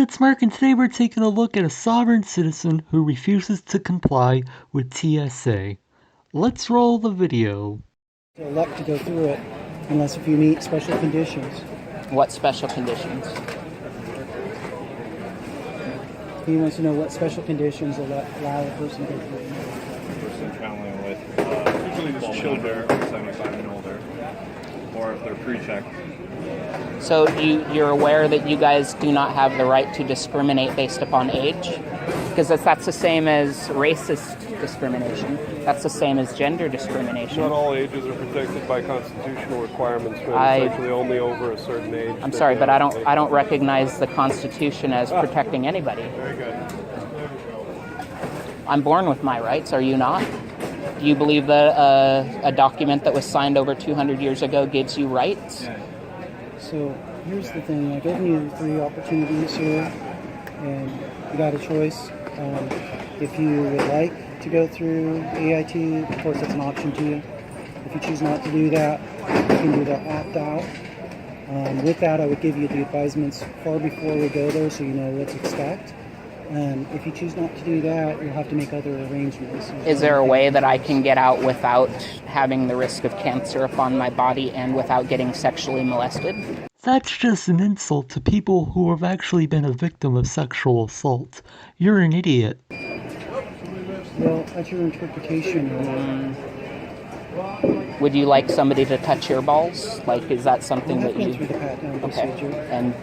it's Mark, and today we're taking a look at a sovereign citizen who refuses to comply with TSA. Let's roll the video. Elect to go through it unless if you meet special conditions. What special conditions? He wants to know what special conditions allow a person to go through it. Person traveling with usually just children 75 and older, or if they're pre-checked. So you're aware that you guys do not have the right to discriminate based upon age? Because that's the same as racist discrimination. That's the same as gender discrimination. Not all ages are protected by constitutional requirements, but it's actually only over a certain age. I'm sorry, but I don't recognize the Constitution as protecting anybody. Very good. I'm born with my rights, are you not? Do you believe that a document that was signed over 200 years ago gives you rights? So here's the thing, I've given you 3 opportunities here, and you got a choice. If you would like to go through AIT, of course it's an option to you. If you choose not to do that, you can do the opt-out. With that, I would give you the advisements far before we go there so you know what to expect. If you choose not to do that, you'll have to make other arrangements. Is there a way that I can get out without having the risk of cancer upon my body and without getting sexually molested? That's just an insult to people who have actually been a victim of sexual assault. You're an idiot. Well, that's your interpretation. Would you like somebody to touch your balls? Like, is that something that you... through the pat-down procedure. And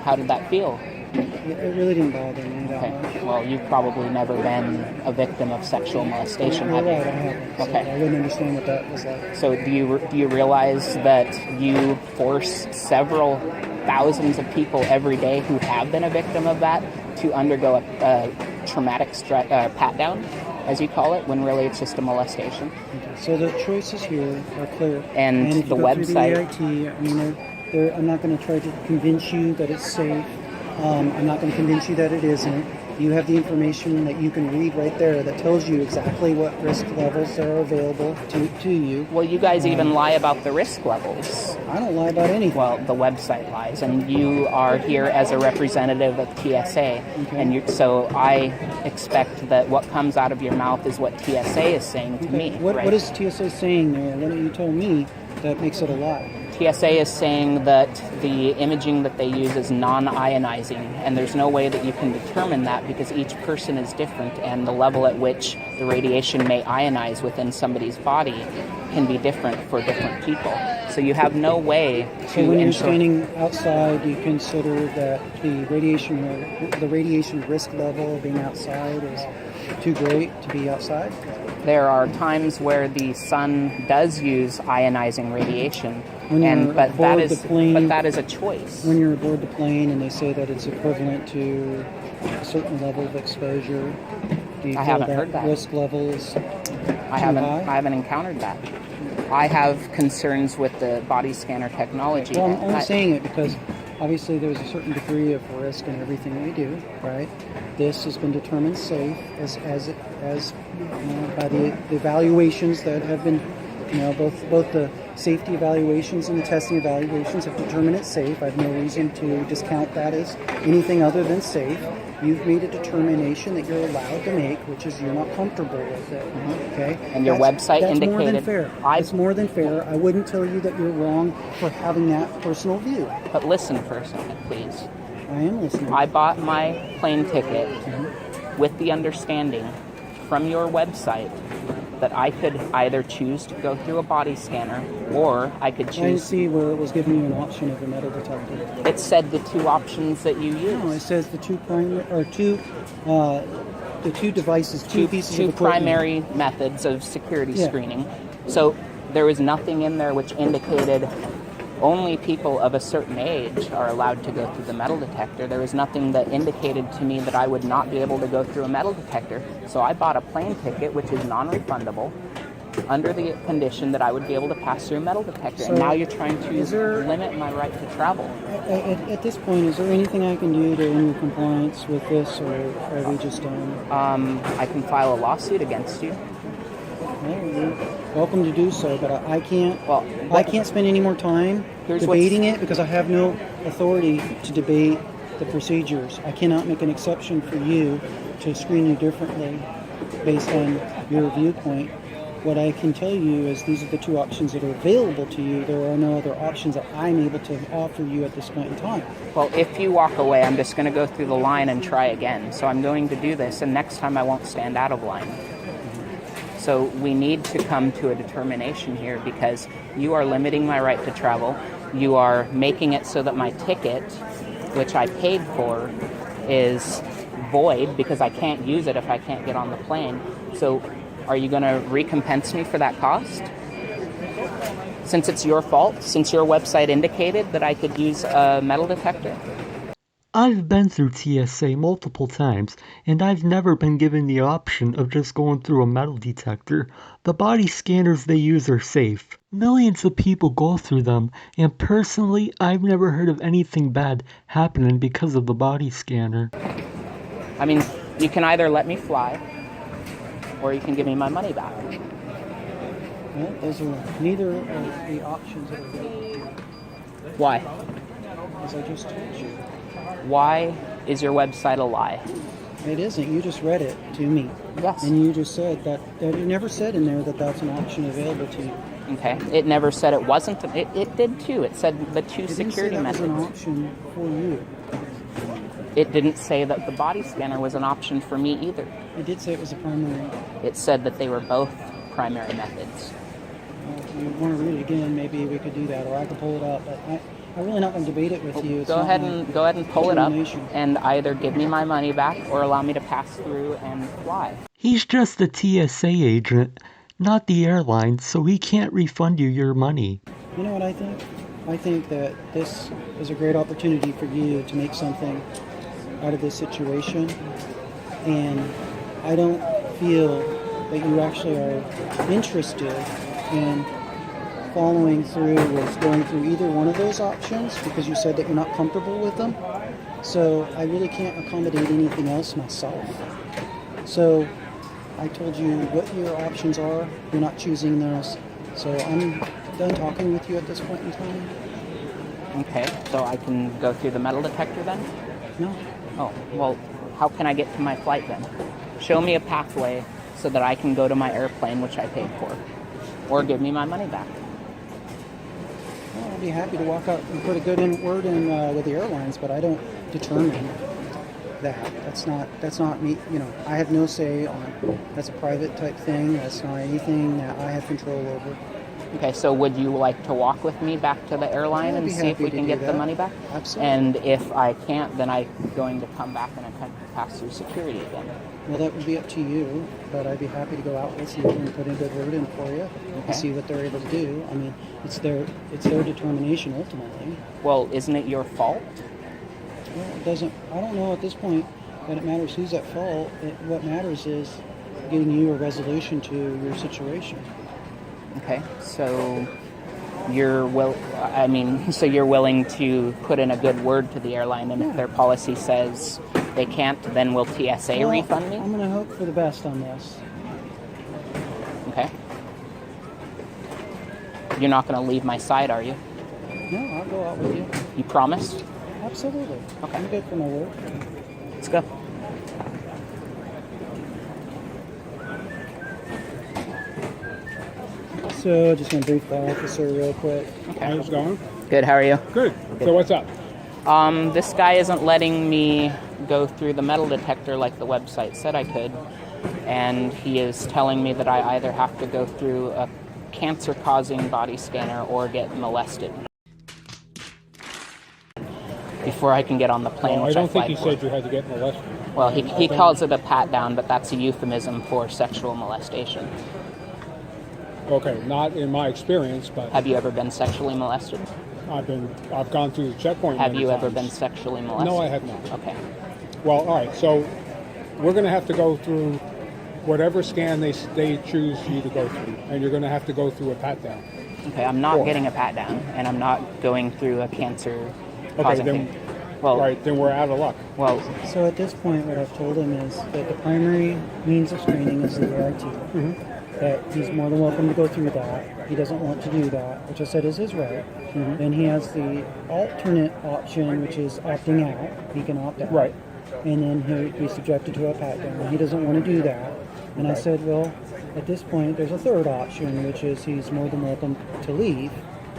how did that feel? It really didn't bother me that much. Well, you've probably never been a victim of sexual molestation, have you? Right, I haven't. So Okay. I wouldn't understand what that was like. So do you realize that you force several thousands of people every day who have been a victim of that to undergo a traumatic pat-down, as you call it, when really it's just a molestation? Okay. So the choices here are clear. And if the you go website... through the AIT, I mean, I'm not going to try to convince you that it's safe. I'm not going to convince you that it isn't. You have the information that you can read right there that tells you exactly what risk levels are available to you. Well, you guys even lie about the risk levels. I don't lie about anything. Well, the website lies, and you are here as a representative of TSA, and so I expect that what comes out of your mouth is what TSA is saying to me. What right? is TSA saying there? What you told me that makes it a lie? TSA is saying that the imaging that they use is non-ionizing, and there's no way that you can determine that because each person is different, and the level at which the radiation may ionize within somebody's body can be different for different people. So you have no way to So when you're ensure... standing outside, you consider that the radiation risk level of being outside is too great to be outside? There are times where the sun does use ionizing radiation, but that is a choice. When you're aboard the plane and they say that it's equivalent to a certain level of exposure, do you feel that risk level is I haven't encountered that. I have concerns with the body scanner technology. Well, I'm only saying it because obviously there's a certain degree of risk in everything we do, right? This has been determined safe as by the evaluations that have been, both the safety evaluations and the testing evaluations have determined it safe. I have no reason to discount that as anything other than safe. You've made a determination that you're allowed to make, which is you're not comfortable with it. Okay? And your website indicated... That's more than fair. It's more than fair. I wouldn't tell you that you're wrong for having that personal view. But listen for a second, please. I am listening. I bought my plane ticket with the understanding from your website that I could either choose to go through a body scanner or I could choose... I didn't see where it was giving you an option of a metal detector. It said the 2 options that you use. No, it says the two devices, two pieces of equipment. 2 primary methods of security screening. So there was nothing in there which indicated only people of a certain age are allowed to go through the metal detector. There was nothing that indicated to me that I would not be able to go through a metal detector. So I bought a plane ticket, which is non-refundable, under the condition that I would be able to pass through a metal detector. So and now you're trying to limit my right to travel. At this point, is there anything I can do to end your compliance with this, or are we just done? I can file a lawsuit against you. Well, you're welcome to do so, but I can't. I can't spend any more time debating it because I have no authority to debate the procedures. I cannot make an exception for you to screen you differently based on your viewpoint. What I can tell you is these are the two options that are available to you. There are no other options that I'm able to offer you at this point in time. Well, if you walk away, I'm just going to go through the line and try again. So I'm going to do this, and next time I won't stand out of line. So we need to come to a determination here because you are limiting my right to travel. You are making it so that my ticket, which I paid for, is void because I can't use it if I can't get on the plane. So are you going to recompense me for that cost? Since it's your fault, since your website indicated that I could use a metal detector? I've been through TSA multiple times, and I've never been given the option of just going through a metal detector. The body scanners they use are safe. Millions of people go through them, and personally, I've never heard of anything bad happening because of the body scanner. I mean, you can either let me fly, or you can give me my money back. Well, those are neither of the options that are available, Why? as I just told you. Why is your website a lie? It isn't. You just read it to me. Yes. And you just said that you never said in there that that's an option available to you. Okay. It never said it wasn't. It did too. It said the two It didn't say security that was an methods. option for you. It didn't say that the body scanner was an option for me either. It did say it was a primary. It said that they were both primary methods. If you want to read it again, maybe we could do that, or I could pull it up. But I'm really not going to debate it with you. It's Go not ahead my and pull it up determination. and either give me my money back or allow me to pass through and fly. He's just a TSA agent, not the airline, so he can't refund you your money. You know what I think? I think that this is a great opportunity for you to make something out of this situation. And I don't feel that you actually are interested in following through with going through either one of those options because you said that you're not comfortable with them. So I really can't accommodate anything else myself. So I told you what your options are. You're not choosing those. So I'm done talking with you at this point in time. Okay, so I can go through the metal detector then? No. Oh, well, how can I get to my flight then? Show me a pathway so that I can go to my airplane, which I paid for. Or give me my money back. Well, I'll be happy to walk out and put a good word in with the airlines, but I don't determine that. That's not me. You know, I have no say on. That's a private type thing. That's not anything that I have control over. Okay, so would you like to walk with me back to the airline Yeah, I'd and be see if happy we to can do get the that. money back? Absolutely. And if I can't, then I'm going to come back and attempt to pass through security again. Well, that would be up to you, but I'd be happy to go out with you and put a good word in for you and see what they're able to do. I mean, it's their determination ultimately. Well, isn't it your fault? Well, it doesn't. I don't know at this point that it matters who's at fault. What matters is getting you a resolution to your situation. Okay, so you're so you're willing to put in a good word to the airline, and if their policy says they can't, then will TSA Well, refund me? I'm going to hope for the best on this. Okay. You're not going to leave my side, are you? No, I'll go out with you. You promise? Absolutely. Okay. I'm good for my word. Let's go. So, just going to brief the officer real quick. How's it going? Good, how are you? Good. So what's up? This guy isn't letting me go through the metal detector like the website said I could, and he is telling me that I either have to go through a cancer-causing body scanner or get molested before I can get on the plane, I which don't think fly he for. said you had to get molested. Well, he calls it a pat-down, but that's a euphemism for sexual molestation. Okay, not in my experience, but Have you ever been sexually molested? I've gone through the checkpoint. Have many you ever times. been sexually molested? No, I have not. Okay. Well, all right. So we're going to have to go through whatever scan they choose you to go through, and you're going to have to go through a pat down. Okay, I'm not getting a pat-down, and I'm not going through a cancer-causing then- thing. Well, All right, then we're out of luck. well, So at this point, what I've told him is that the primary means of screening is the AIT. that he's more than welcome to go through that. He doesn't want to do that, which I said is his right. Then he has the alternate option, which is opting out. He can opt out. Right. And then he'll be subjected to a pat-down. He doesn't want to do that. And I said, well, at this point, there's a third option, which is he's more than welcome to leave.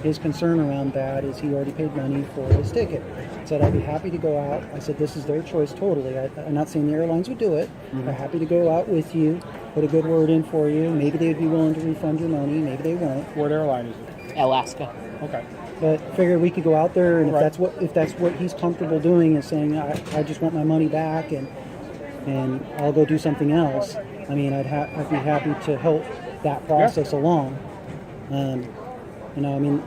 His concern around that is he already paid money for his ticket. I said, I'd be happy to go out. I said, this is their choice totally. I'm not saying the airlines would do it. They're happy to go out with you, put a good word in for you. Maybe they'd be willing to refund your money. Maybe they won't. What airline is it? Alaska. Okay. But figured we could go out there, and Right. if that's what he's comfortable doing, is saying I just want my money back and I'll go do something else. I mean, I'd be happy to help that process along. I mean,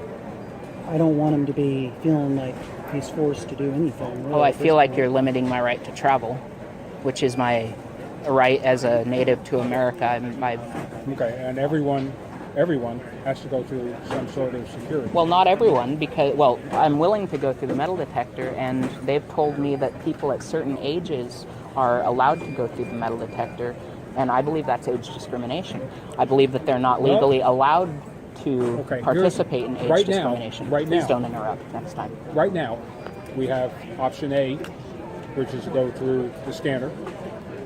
I don't want him to be feeling like he's forced to do anything. Really, Well, I at this feel like point. you're limiting my right to travel, which is my right as a native to America. Okay, and everyone has to go through some sort of security. Well, not everyone, because, well, I'm willing to go through the metal detector, and they've told me that people at certain ages are allowed to go through the metal detector, and I believe that's age discrimination. I believe that they're not legally allowed to participate in age discrimination. Please don't interrupt next time. Right now, we have option A, which is to go through the scanner,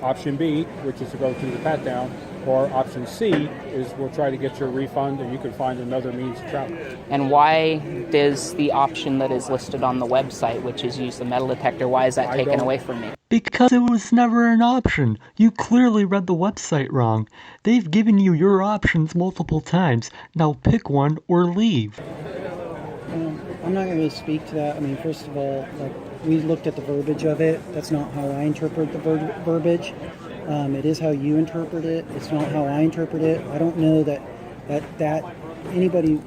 option B, which is to go through the pat-down, or option C is we'll try to get you a refund and you can find another means of travel. And why does the option that is listed on the website, which is use the metal detector, why is that taken away from me? Because it was never an option. You clearly read the website wrong. They've given you your options multiple times. Now pick one or leave. I'm not going to really speak to that. I mean, first of all, like, we looked at the verbiage of it. That's not how I interpret the verbiage. It is how you interpret it. It's not how I interpret it. I don't know that anybody.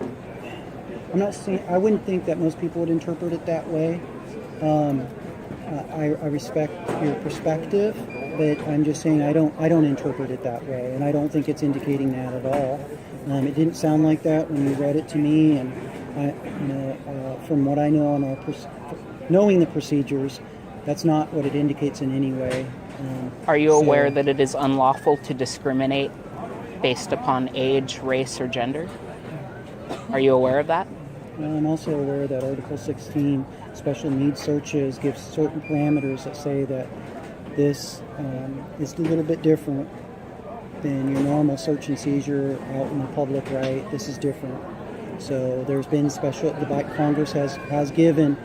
I'm not saying I wouldn't think that most people would interpret it that way. I respect your perspective, but I'm just saying I don't interpret it that way, and I don't think it's indicating that at all. It didn't sound like that when you read it to me, and from what I know on knowing the procedures, that's not what it indicates in any way. Are you aware that it is unlawful to discriminate based upon age, race, or gender? Are you aware of that? I'm also aware that Article 16, special needs searches, gives certain parameters that say that this is a little bit different than your normal search and seizure out in the public, right? This is different. So there's been Congress has given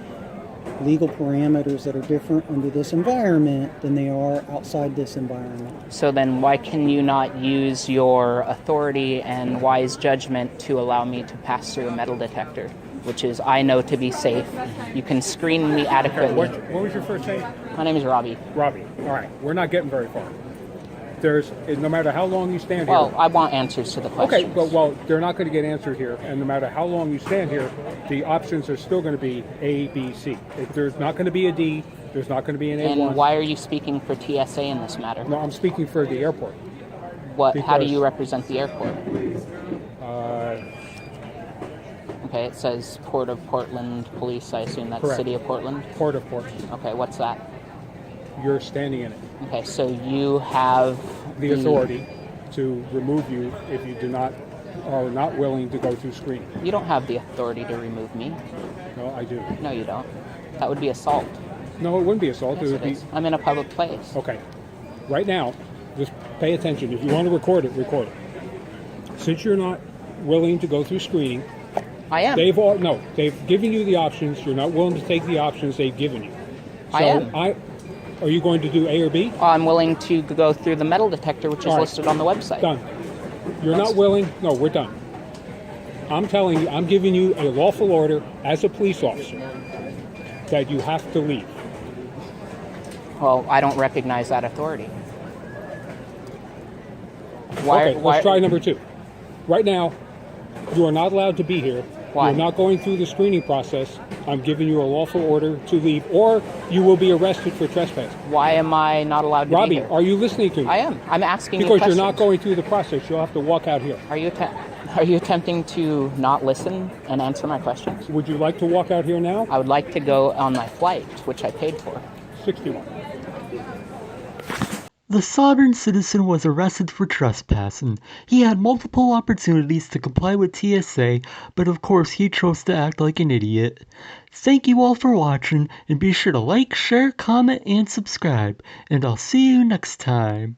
legal parameters that are different under this environment than they are outside this environment. So then why can you not use your authority and wise judgment to allow me to pass through a metal detector, which is, I know, to be safe? You can screen me adequately. What was your first name? My name is Robbie. Robbie. All right, we're not getting very far. No matter how long you stand here. Well, I want answers to the questions. Okay, well, they're not going to get answered here, and no matter how long you stand here, the options are still going to be A, B, C. If there's not going to be a D, there's not going to be an A1. And why are you speaking for TSA in this matter? No, I'm speaking for the airport. How do you represent the airport? Okay, it says Port of Portland Police. I assume that's Correct. City of Portland? Port of Portland. Okay, what's that? You're standing in it. Okay, so you have The authority to remove you if you are not willing to go through screening. You don't have the authority to remove me. No, I do. No, you don't. That would be assault. No, it wouldn't be assault. Yes, It would be. I'm in a public place. Okay. Right now, just pay attention. If you want to record it, record it. Since you're not willing to go through screening, I am. They've given you the options. You're not willing to take the options they've given you. So I am. Are you going to do A or B? I'm willing to go through the metal detector, which is listed on the website. Done. You're not willing? No, we're done. I'm telling you, I'm giving you a lawful order as a police officer that you have to leave. Well, I don't recognize that authority. Let's try number 2. Right now, you are not allowed to be here. Why? You're not going through the screening process. I'm giving you a lawful order to leave, or you will be arrested for trespassing. Why am I not allowed to Robbie, be here? are you listening to me? I am. I'm asking Because you you're questions. not going through the process. You'll have to walk out here. Are you attempting to not listen and answer my questions? Would you like to walk out here now? I would like to go on my flight, which I paid for. 61. The sovereign citizen was arrested for trespassing. He had multiple opportunities to comply with TSA, but of course he chose to act like an idiot. Thank you all for watching, and be sure to like, share, comment, and subscribe, and I'll see you next time.